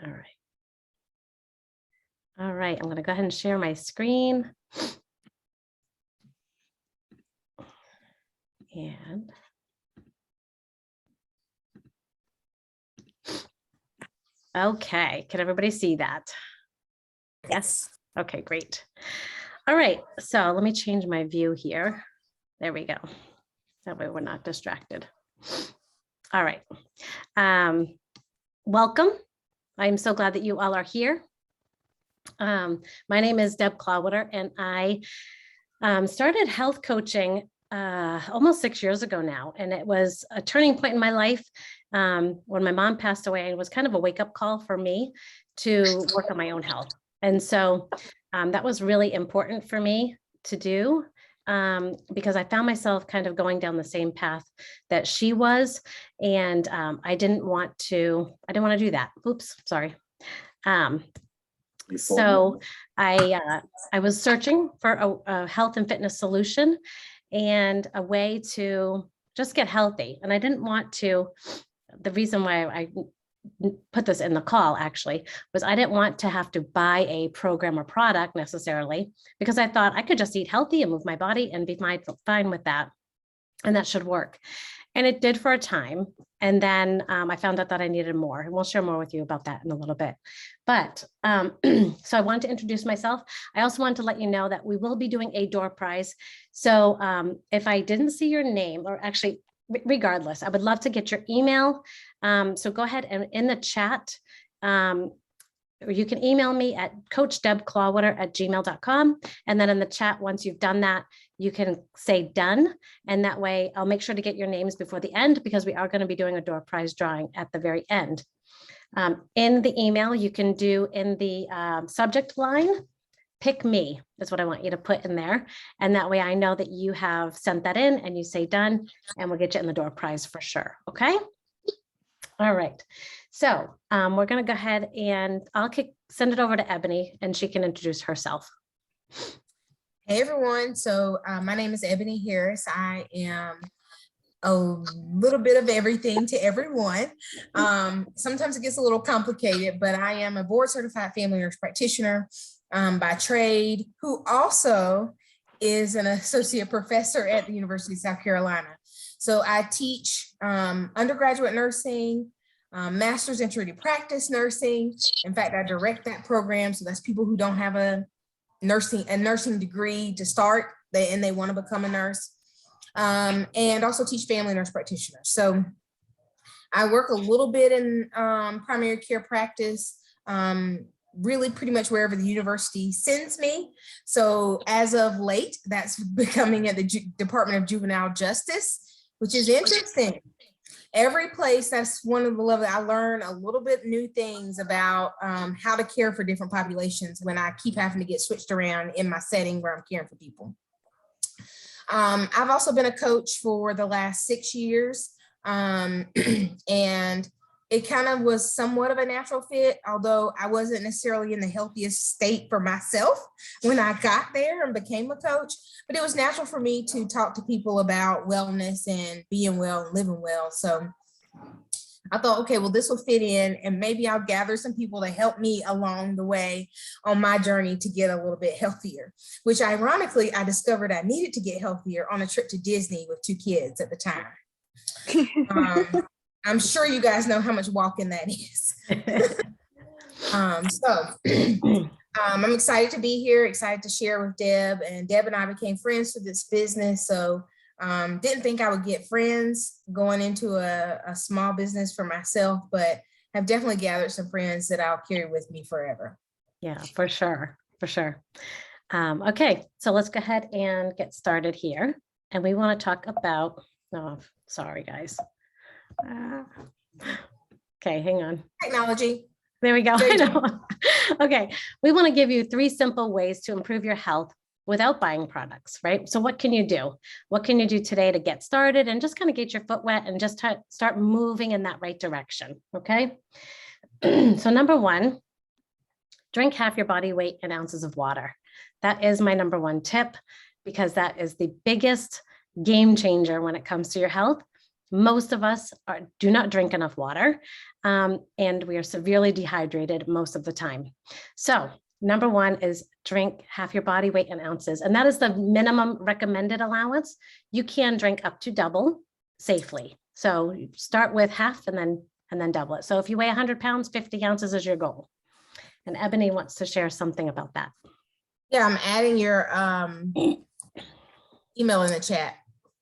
All right. All right, I'm going to go ahead and share my screen. And okay, can everybody see that? Yes. Okay, great. All right, so let me change my view here. There we go. That way we're not distracted. All right. Welcome. I'm so glad that you all are here. My name is Deb Clawwater, and I started health coaching almost 6 years ago now. And it was a turning point in my life when my mom passed away. It was kind of a wake-up call for me to work on my own health. And so that was really important for me to do because I found myself kind of going down the same path that she was. And I didn't want to do that. Oops, sorry. So I was searching for a health and fitness solution and a way to just get healthy. And I didn't want to, the reason why I put this in the call actually was I didn't want to have to buy a program or product necessarily, because I thought I could just eat healthy and move my body and be fine with that. And that should work. And it did for a time. And then I found out that I needed more. And we'll share more with you about that in a little bit. But so I wanted to introduce myself. I also wanted to let you know that we will be doing a door prize. So if I didn't see your name, or actually, regardless, I would love to get your email. So go ahead and in the chat, or you can email me at coachdebclawwater@gmail.com. And then in the chat, once you've done that, you can say done. And that way I'll make sure to get your names before the end, because we are going to be doing a door prize drawing at the very end. In the email, you can do in the subject line, pick me is what I want you to put in there. And that way I know that you have sent that in and you say done, and we'll get you in the door prize for sure. Okay. All right. So we're going to go ahead and I'll send it over to Ebony and she can introduce herself. Hey everyone. So my name is Ebony Harris. I am a little bit of everything to everyone. Sometimes it gets a little complicated, but I am a board certified family nurse practitioner by trade, who also is an associate professor at the University of South Carolina. So I teach undergraduate nursing, master's in treaty practice nursing. In fact, I direct that program. So that's people who don't have a nursing degree to start, and they want to become a nurse, and also teach family nurse practitioners. So I work a little bit in primary care practice, really pretty much wherever the university sends me. So as of late, that's becoming at the Department of Juvenile Justice, which is interesting. Every place, that's one of the levels I learn a little bit new things about how to care for different populations when I keep having to get switched around in my setting where I'm caring for people. I've also been a coach for the last 6 years, and it kind of was somewhat of a natural fit, although I wasn't necessarily in the healthiest state for myself when I got there and became a coach, but it was natural for me to talk to people about wellness and being well and living well. So I thought, okay, well, this will fit in, and maybe I'll gather some people to help me along the way on my journey to get a little bit healthier, which ironically, I discovered I needed to get healthier on a trip to Disney with 2 kids at the time. I'm sure you guys know how much walking that is. I'm excited to be here, excited to share with Deb, and Deb and I became friends through this business. So didn't think I would get friends going into a small business for myself, but have definitely gathered some friends that I'll carry with me forever. Yeah, for sure. For sure. Okay, so let's go ahead and get started here. And we want to talk about, oh, sorry, guys. Okay, hang on. Technology. There we go. I know. Okay, we want to give you 3 simple ways to improve your health without buying products, right? So what can you do? What can you do today to get started and just kind of get your foot wet and just start moving in that right direction, okay? So number 1, drink half your body weight in ounces of water. That is my number 1 tip, because that is the biggest game changer when it comes to your health. most of us do not drink enough water, and we are severely dehydrated most of the time. So number one is drink half your body weight in ounces, and that is the minimum recommended allowance. You can drink up to double safely. So you start with half and then double it. So if you weigh 100 pounds, 50 ounces is your goal. And Ebony wants to share something about that. Yeah, I'm adding your email in the chat.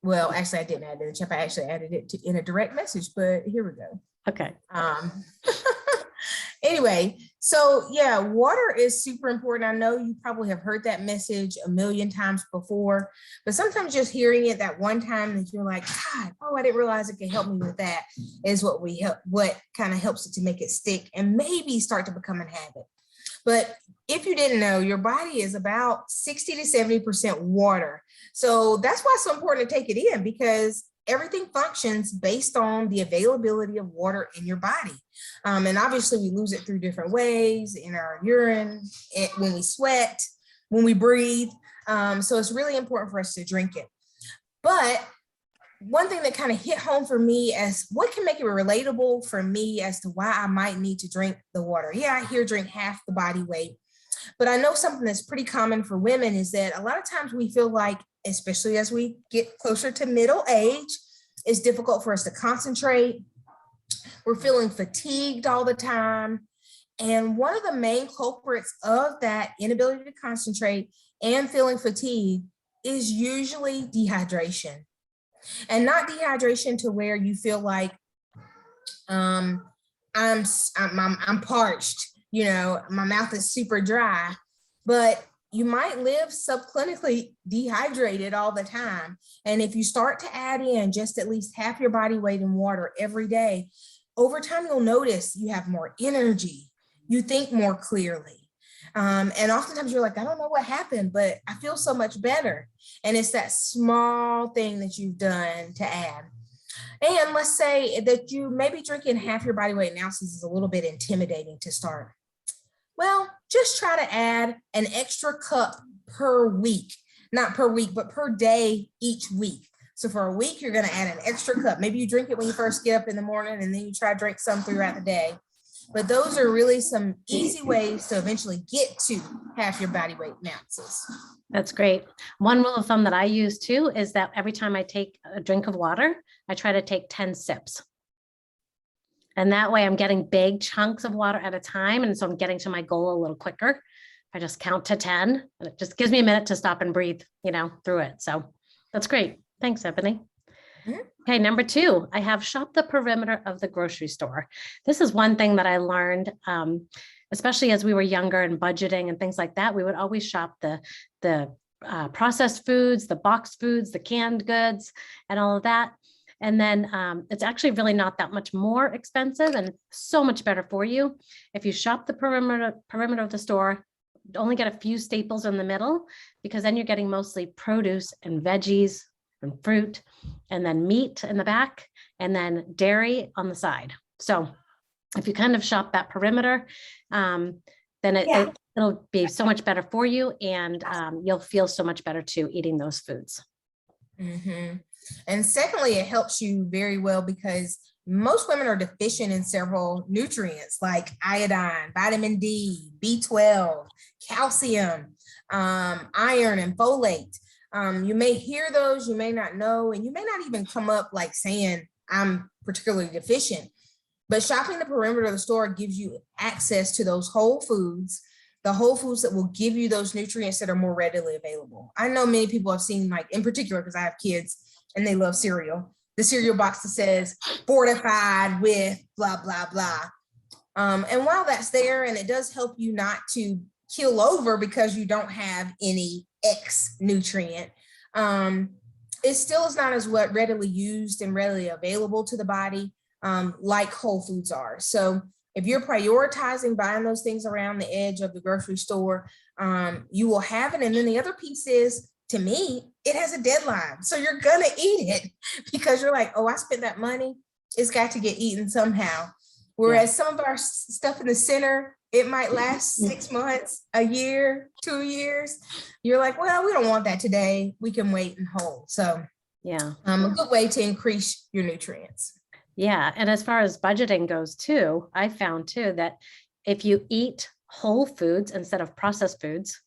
Well, actually, I didn't add it in the chat. I actually added it in a direct message, but here we go. Okay. Anyway, so yeah, water is super important. I know you probably have heard that message a million times before, but sometimes just hearing it that one time that you're like, God, oh, I didn't realize it could help me with that, is what kind of helps it to make it stick and maybe start to become a habit. But if you didn't know, your body is about 60 to 70% water. So that's why it's so important to take it in, because everything functions based on the availability of water in your body. And obviously we lose it through different ways, in our urine, when we sweat, when we breathe. So it's really important for us to drink it. But one thing that kind of hit home for me as what can make it relatable for me as to why I might need to drink the water. Yeah, I hear drink half the body weight, but I know something that's pretty common for women is that a lot of times we feel like, especially as we get closer to middle age, it's difficult for us to concentrate. We're feeling fatigued all the time. And one of the main culprits of that inability to concentrate and feeling fatigued is usually dehydration. And not dehydration to where you feel like I'm parched, you know, my mouth is super dry, but you might live subclinically dehydrated all the time. And if you start to add in just at least half your body weight in water every day, over time, you'll notice you have more energy, you think more clearly. And oftentimes you're like, I don't know what happened, but I feel so much better. And it's that small thing that you've done to add. And let's say that you maybe drinking half your body weight in ounces is a little bit intimidating to start. Well, just try to add an extra cup per week, not per week, but per day each week. So for a week, you're going to add an extra cup. Maybe you drink it when you first get up in the morning, and then you try to drink some throughout the day. But those are really some easy ways to eventually get to half your body weight in ounces. That's great. One rule of thumb that I use too is that every time I take a drink of water, I try to take 10 sips. And that way I'm getting big chunks of water at a time. And so I'm getting to my goal a little quicker. I just count to 10, and it just gives me a minute to stop and breathe, through it. So that's great. Thanks, Ebony. Okay, number 2, I have shop the perimeter of the grocery store. This is one thing that I learned, especially as we were younger and budgeting and things like that. We would always shop the processed foods, the boxed foods, the canned goods, and all of that. And then it's actually really not that much more expensive and so much better for you. If you shop the perimeter of the store, only get a few staples in the middle, because then you're getting mostly produce and veggies and fruit, and then meat in the back, and then dairy on the side. So if you kind of shop that perimeter, then it'll be so much better for you, and you'll feel so much better too eating those foods. Mm-hmm. And secondly, it helps you very well because most women are deficient in several nutrients like iodine, vitamin D, B12, calcium, iron, and folate. You may hear those, you may not know, and you may not even come up like saying I'm particularly deficient. But shopping the perimeter of the store gives you access to those whole foods, the whole foods that will give you those nutrients that are more readily available. I know many people have seen, like in particular, because I have kids and they love cereal, the cereal box that says fortified with blah, blah, blah. And while that's there, and it does help you not to keel over because you don't have any X nutrient, it still is not as readily used and readily available to the body like whole foods are. So if you're prioritizing buying those things around the edge of the grocery store, you will have it. And then the other piece is, to me, it has a deadline. So you're gonna eat it because you're like, oh, I spent that money. It's got to get eaten somehow. Whereas some of our stuff in the center, it might last 6 months, a year, 2 years. You're like, well, we don't want that today. We can wait and hold. So Yeah. A good way to increase your nutrients. Yeah. And as far as budgeting goes too, I found too that if you eat whole foods instead of processed foods,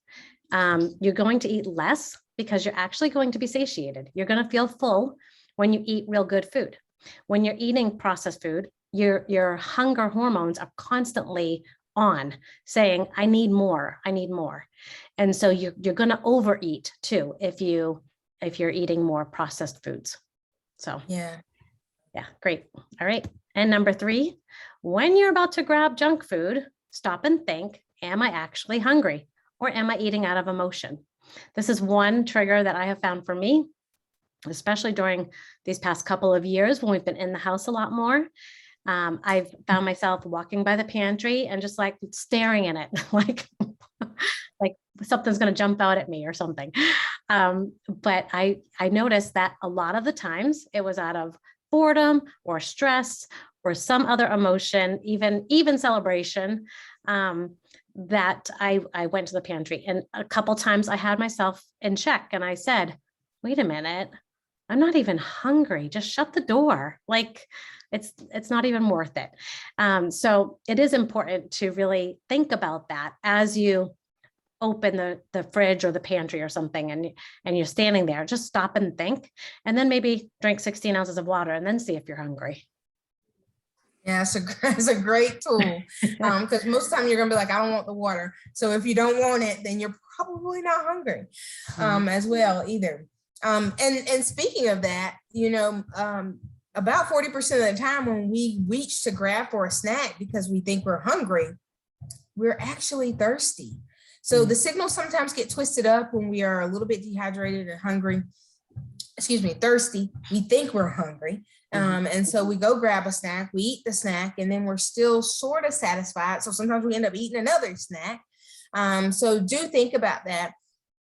you're going to eat less because you're actually going to be satiated. You're going to feel full when you eat real good food. When you're eating processed food, your hunger hormones are constantly on saying, I need more, I need more. And so you're going to overeat too if you're eating more processed foods. So Yeah. yeah, great. All right. And number 3, when you're about to grab junk food, stop and think, am I actually hungry or am I eating out of emotion? This is one trigger that I have found for me, especially during these past couple of years when we've been in the house a lot more. I've found myself walking by the pantry and just like staring in it, like something's going to jump out at me or something. But I noticed that a lot of the times it was out of boredom or stress or some other emotion, even celebration, that I went to the pantry. And a couple times I had myself in check and I said, wait a minute, I'm not even hungry. Just shut the door. Like it's not even worth it. So it is important to really think about that as you open the fridge or the pantry or something and you're standing there. Just stop and think, and then maybe drink 16 ounces of water and then see if you're hungry. Yeah, it's a great tool, because most of the time you're gonna be like, I don't want the water. So if you don't want it, then you're probably not hungry as well either. And speaking of that, about 40% of the time when we reach to grab for a snack because we think we're hungry, we're actually thirsty. So the signals sometimes get twisted up when we are a little bit dehydrated and hungry, thirsty. We think we're hungry. And so we go grab a snack, we eat the snack, and then we're still sort of satisfied. So sometimes we end up eating another snack. So do think about that.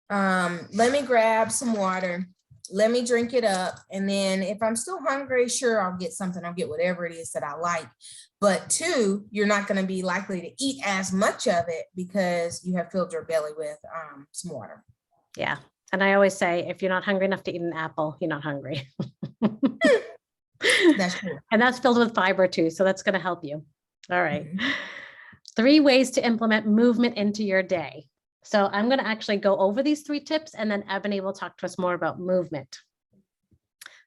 Let me grab some water. Let me drink it up. And then if I'm still hungry, sure, I'll get something. I'll get whatever it is that I like. But 2, you're not going to be likely to eat as much of it because you have filled your belly with some water. Yeah. And I always say, if you're not hungry enough to eat an apple, you're not hungry. That's true. And that's filled with fiber too. So that's going to help you. All right. 3 ways to implement movement into your day. So I'm going to actually go over these 3 tips, and then Ebony will talk to us more about movement.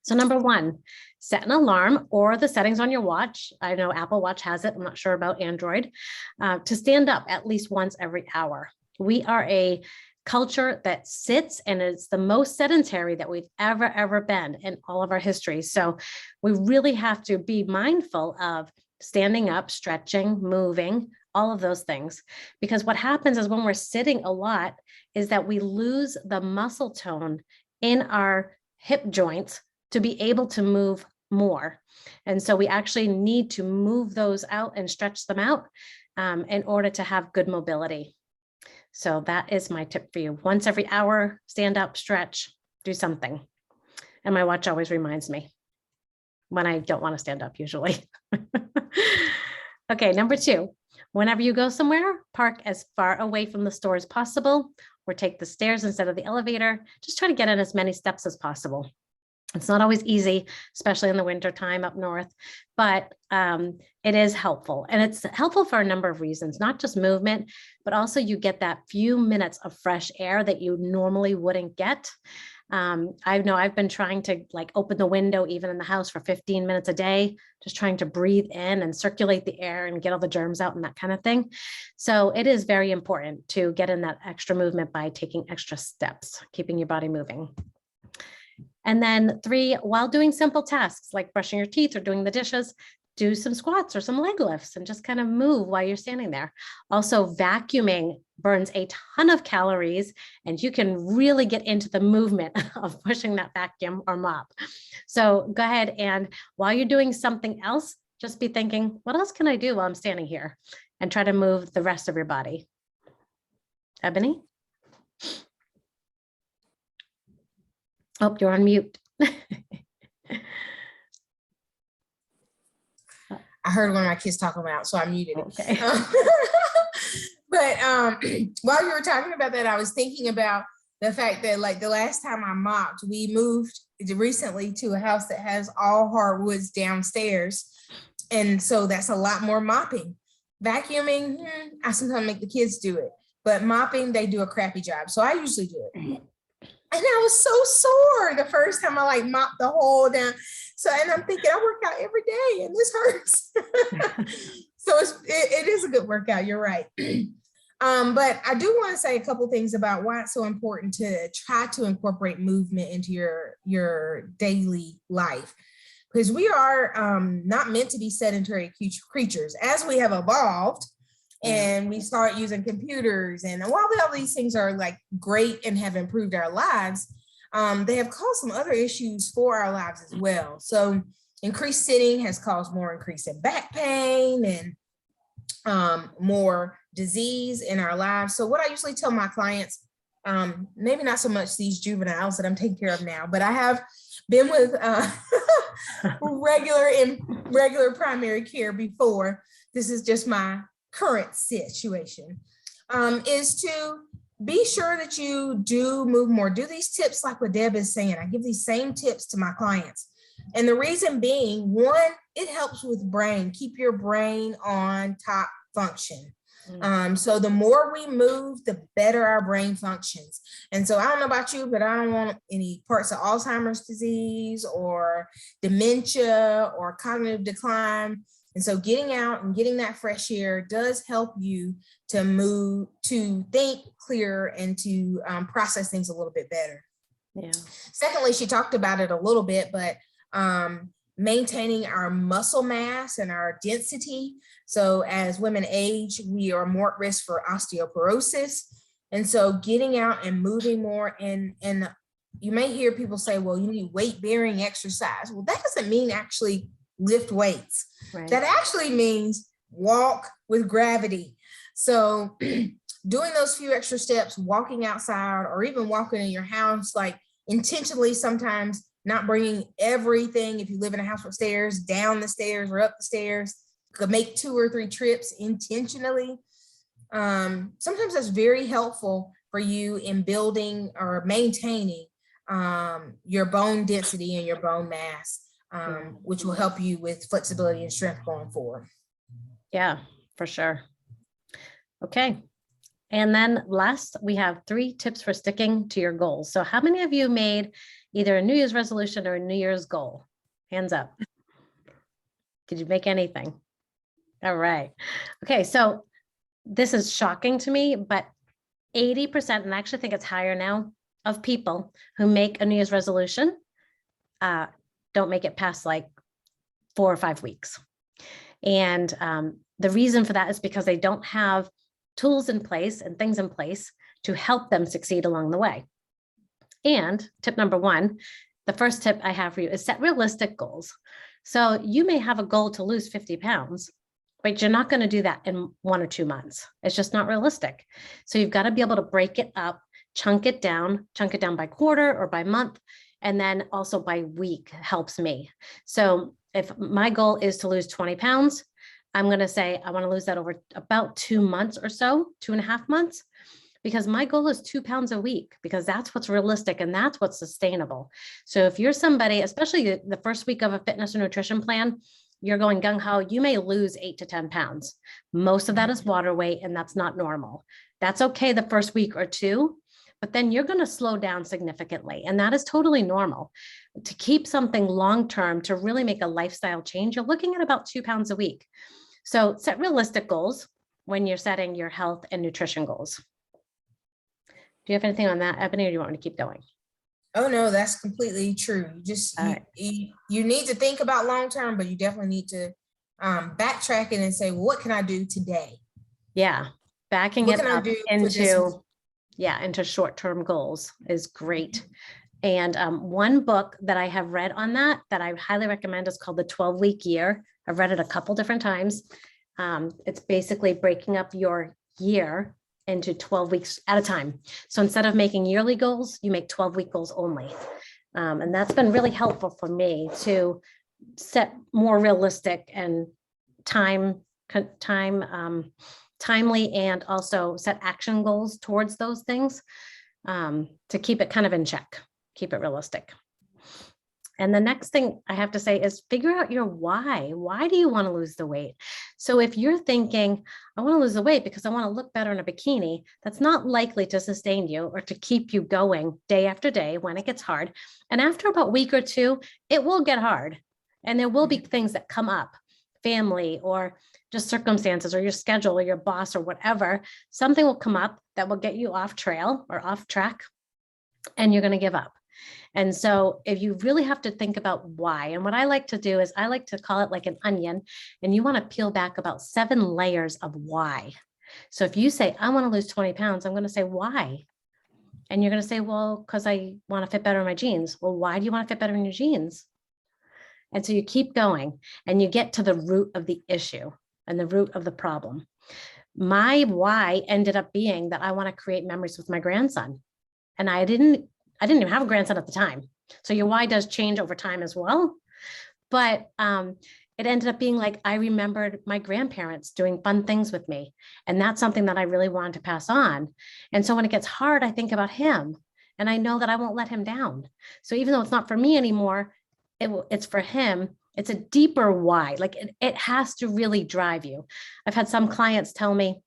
So number 1, set an alarm or the settings on your watch. I know Apple Watch has it. I'm not sure about Android, to stand up at least once every hour. We are a culture that sits, and it's the most sedentary that we've ever been in all of our history. So we really have to be mindful of standing up, stretching, moving, all of those things. Because what happens is when we're sitting a lot is that we lose the muscle tone in our hip joints to be able to move more. And so we actually need to move those out and stretch them out in order to have good mobility. So that is my tip for you. Once every hour, stand up, stretch, do something. And my watch always reminds me when I don't want to stand up usually. Okay, number 2, whenever you go somewhere, park as far away from the store as possible, or take the stairs instead of the elevator. Just try to get in as many steps as possible. It's not always easy, especially in the winter time up north, but it is helpful. And it's helpful for a number of reasons, not just movement, but also you get that few minutes of fresh air that you normally wouldn't get. I know I've been trying to like open the window even in the house for 15 minutes a day, just trying to breathe in and circulate the air and get all the germs out and that kind of thing. So it is very important to get in that extra movement by taking extra steps, keeping your body moving. And then 3, while doing simple tasks like brushing your teeth or doing the dishes, do some squats or some leg lifts and just kind of move while you're standing there. Also, vacuuming burns a ton of calories, and you can really get into the movement of pushing that vacuum or mop. So go ahead, and while you're doing something else, just be thinking, what else can I do while I'm standing here? And try to move the rest of your body. Ebony? Oh, you're on mute. I heard one of my kids talking about, so I muted it. Okay. But while you were talking about that, I was thinking about the fact that like the last time I mopped, we moved recently to a house that has all hardwoods downstairs. And so that's a lot more mopping. Vacuuming, I sometimes make the kids do it, but mopping, they do a crappy job. So I usually do it. And I was so sore the first time I like mopped the whole down. So, and I'm thinking I work out every day and this hurts. So it is a good workout. You're right. But I do want to say a couple things about why it's so important to try to incorporate movement into your daily life. Because we are not meant to be sedentary creatures. As we have evolved, and we start using computers, and while all these things are like great and have improved our lives, they have caused some other issues for our lives as well. So increased sitting has caused more increase in back pain and more disease in our lives. So what I usually tell my clients, maybe not so much these juveniles that I'm taking care of now, but I have been with regular primary care before. This is just my current situation, is to be sure that you do move more. Do these tips like what Deb is saying. I give these same tips to my clients. And the reason being, one, it helps with brain, keep your brain on top function. So the more we move, the better our brain functions. And so I don't know about you, but I don't want any parts of Alzheimer's disease or dementia or cognitive decline. And so getting out and getting that fresh air does help you to move, to think clearer and to process things a little bit better. Yeah. Secondly, she talked about it a little bit, but maintaining our muscle mass and our density. So as women age, we are more at risk for osteoporosis. And so getting out and moving more, and you may hear people say, well, you need weight bearing exercise. Well, that doesn't mean actually lift weights. Right. That actually means walk with gravity. So doing those few extra steps, walking outside or even walking in your house, like intentionally sometimes not bringing everything, if you live in a house with stairs, down the stairs or up the stairs, could make 2 or 3 trips intentionally. Sometimes that's very helpful for you in building or maintaining your bone density and your bone mass, which will help you with flexibility and strength going forward. Yeah, for sure. Okay. And then last, we have 3 tips for sticking to your goals. So how many of you made either a New Year's resolution or a New Year's goal? Hands up. Did you make anything? All right. Okay. So this is shocking to me, but 80%, and I actually think it's higher now, of people who make a New Year's resolution don't make it past like 4 or 5 weeks. And the reason for that is because they don't have tools in place and things in place to help them succeed along the way. And tip number 1, the first tip I have for you is set realistic goals. So you may have a goal to lose 50 pounds, but you're not going to do that in 1 or 2 months. It's just not realistic. So you've got to be able to break it up, chunk it down by quarter or by month, and then also by week helps me. So if my goal is to lose 20 pounds, I'm going to say I want to lose that over about 2 months or so, 2.5 months, because my goal is 2 pounds a week, because that's what's realistic and that's what's sustainable. So if you're somebody, especially the first week of a fitness or nutrition plan, you're going gung-ho, you may lose 8 to 10 pounds. Most of that is water weight, and that's not normal. That's okay the first week or 2, but then you're going to slow down significantly. And that is totally normal. To keep something long-term, to really make a lifestyle change, you're looking at about 2 pounds a week. So set realistic goals when you're setting your health and nutrition goals. Do you have anything on that, Ebony, or do you want me to keep going? Oh, no, that's completely true. You need to think about long-term, but you definitely need to backtrack it and say, well, what can I do today? Yeah. Backing it up into short-term goals is great. And one book that I have read on that I highly recommend is called The 12-Week Year. I've read it a couple different times. It's basically breaking up your year into 12 weeks at a time. So instead of making yearly goals, you make 12-week goals only. And that's been really helpful for me to set more realistic and timely, and also set action goals towards those things. to keep it kind of in check, keep it realistic. And the next thing I have to say is figure out your why. Why do you want to lose the weight? So if you're thinking, I want to lose the weight because I want to look better in a bikini, that's not likely to sustain you or to keep you going day after day when it gets hard. And after about a week or two, it will get hard. And there will be things that come up, family or just circumstances or your schedule or your boss or whatever. Something will come up that will get you off trail or off track, and you're going to give up. And so if you really have to think about why, and what I like to do is I like to call it like an onion, and you want to peel back about 7 layers of why. So if you say, I want to lose 20 pounds, I'm going to say, why? And you're going to say, well, because I want to fit better in my jeans. Well, why do you want to fit better in your jeans? And so you keep going and you get to the root of the issue and the root of the problem. My why ended up being that I want to create memories with my grandson. And I didn't even have a grandson at the time. So your why does change over time as well. But it ended up being like, I remembered my grandparents doing fun things with me. And that's something that I really wanted to pass on. And so when it gets hard, I think about him and I know that I won't let him down. So even though it's not for me anymore, it's for him. It's a deeper why. Like it has to really drive you. I've had some clients tell me,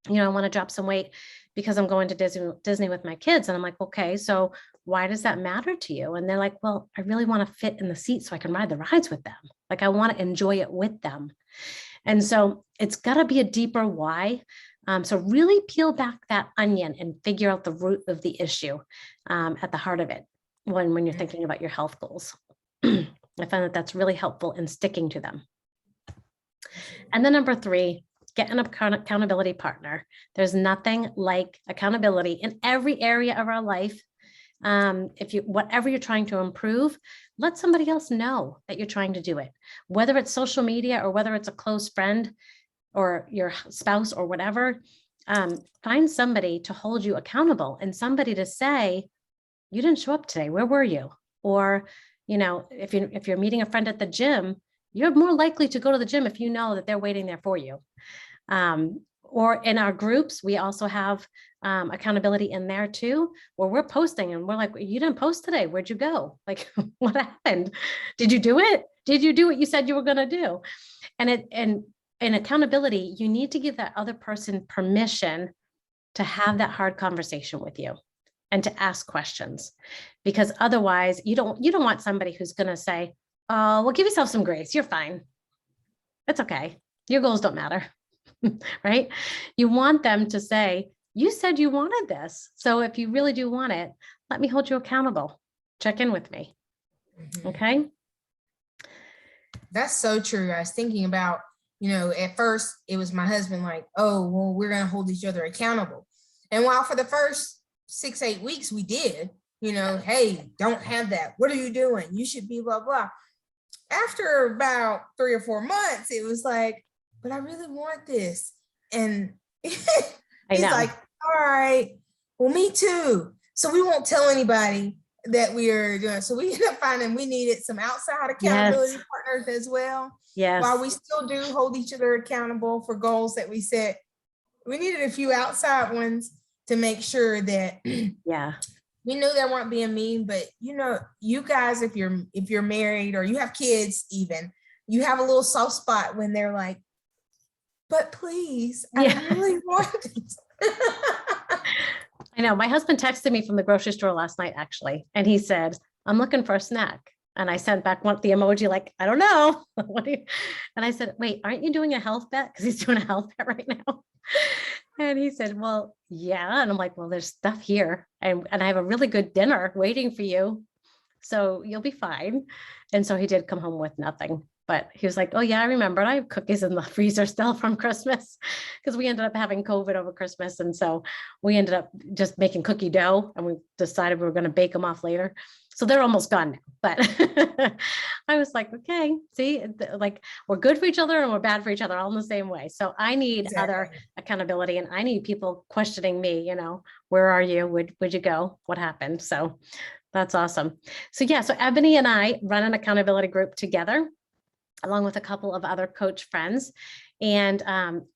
I want to drop some weight because I'm going to Disney with my kids. And I'm like, okay, so why does that matter to you? And they're like, well, I really want to fit in the seat so I can ride the rides with them. Like I want to enjoy it with them. And so it's got to be a deeper why. So really peel back that onion and figure out the root of the issue at the heart of it when you're thinking about your health goals. I find that that's really helpful in sticking to them. And then number 3, get an accountability partner. There's nothing like accountability in every area of our life. Whatever you're trying to improve, let somebody else know that you're trying to do it, whether it's social media or whether it's a close friend or your spouse or whatever. Find somebody to hold you accountable and somebody to say, you didn't show up today. Where were you? Or, if you're meeting a friend at the gym, you're more likely to go to the gym if you know that they're waiting there for you. Or in our groups, we also have accountability in there too, where we're posting and we're like, you didn't post today. Where'd you go? Like, what happened? Did you do it? Did you do what you said you were going to do? And in accountability, you need to give that other person permission to have that hard conversation with you and to ask questions, because otherwise you don't want somebody who's going to say, oh, well, give yourself some grace. You're fine. It's okay. Your goals don't matter. Right? You want them to say, you said you wanted this. So if you really do want it, let me hold you accountable. Check in with me. Okay. That's so true. I was thinking about, at first it was my husband like, oh, well, we're going to hold each other accountable. And while for the first 6-8 weeks we did, hey, don't have that. What are you doing? You should be blah, blah. After about 3 or 4 months, it was like, but I really want this. And he's like, all right, well, me too. So we won't tell anybody that we are doing. So we ended up finding we needed some outside accountability partners as well. Yes. While we still do hold each other accountable for goals that we set, we needed a few outside ones to make sure that we knew they weren't being mean. But you guys, if you're married or you have kids, even you have a little soft spot when they're like, but please, I really want it. I know. My husband texted me from the grocery store last night, actually, and he said, I'm looking for a snack. And I sent back the emoji like, I don't know. And I said, wait, aren't you doing a health bet? Because he's doing a health bet right now. And he said, well, yeah. And I'm like, well, there's stuff here. And I have a really good dinner waiting for you. So you'll be fine. And so he did come home with nothing. But he was like, oh, yeah, I remember. I have cookies in the freezer still from Christmas, because we ended up having COVID over Christmas. And so we ended up just making cookie dough, and we decided we were going to bake them off later. So they're almost gone now. But I was like, okay, see, like we're good for each other and we're bad for each other all in the same way. So I need other accountability, and I need people questioning me, where are you? Where'd you go? What happened? So that's awesome. So so Ebony and I run an accountability group together, along with a couple of other coach friends. And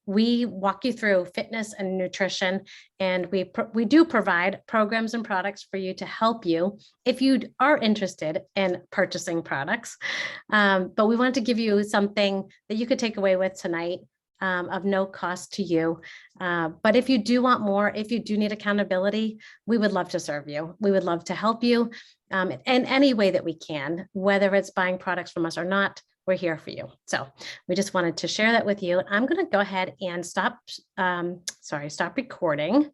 we walk you through fitness and nutrition, and we do provide programs and products for you to help you if you are interested in purchasing products. But we want to give you something that you could take away with tonight, of no cost to you. But if you do want more, if you do need accountability, we would love to serve you. We would love to help you in any way that we can, whether it's buying products from us or not. We're here for you. So we just wanted to share that with you. I'm going to go ahead and stop recording.